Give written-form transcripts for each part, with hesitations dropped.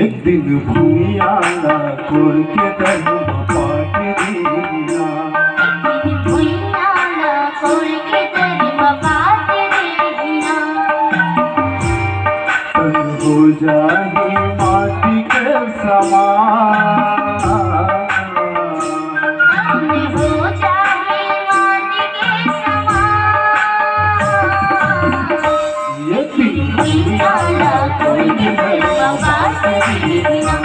एक दिन भूमियाला कोड़ के धर्म पाट दिया, भूमियाला कोड़ के धर्म पाट दिया। तन हो जाही माटी के समान, हो जाए माटी के समान। ये दिन भूमियाला कोड़ के धर्म पाट दिया,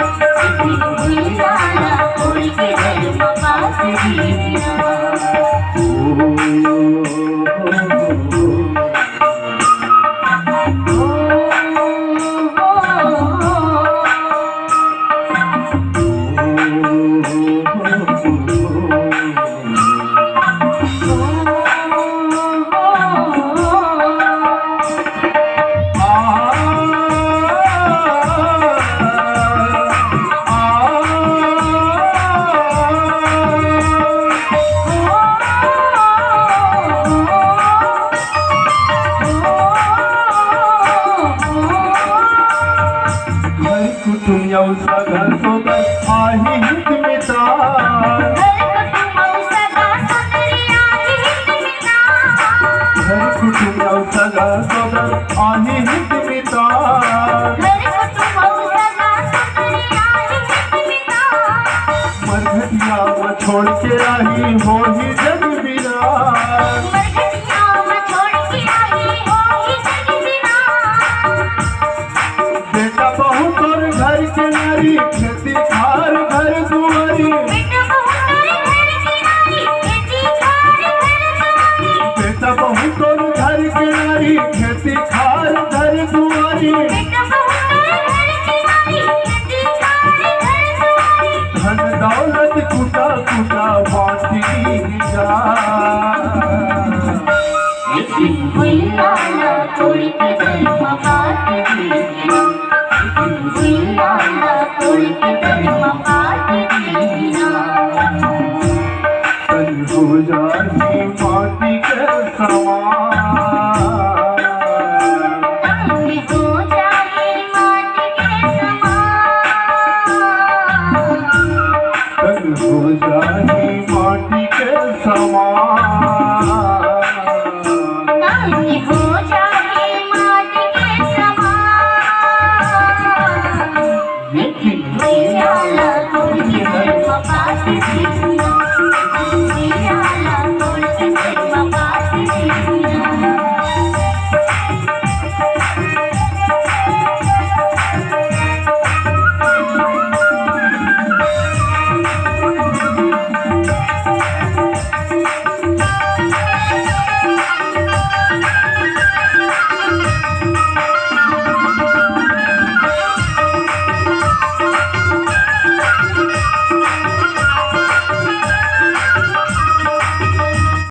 भूमियाला कोड़ के धर्म पाट दिया। सगा सोदर आही हित मिता, घर कुटुंब सगा सोदर आही हित मिता। मरघटिया में छोड़ के आई हो ही जग बिना, बेटा बहू तोर घर के नारी, खेती खार घर दुआरी, बेटा बहू तोर घर के नारी, खेती खार घर दुआरी। धन दौलत कुटा कुटा बांटी जा, भूमियाला कोड़ के धर्म पाट दिया, भूमियाला कोड़ के धर्म पाट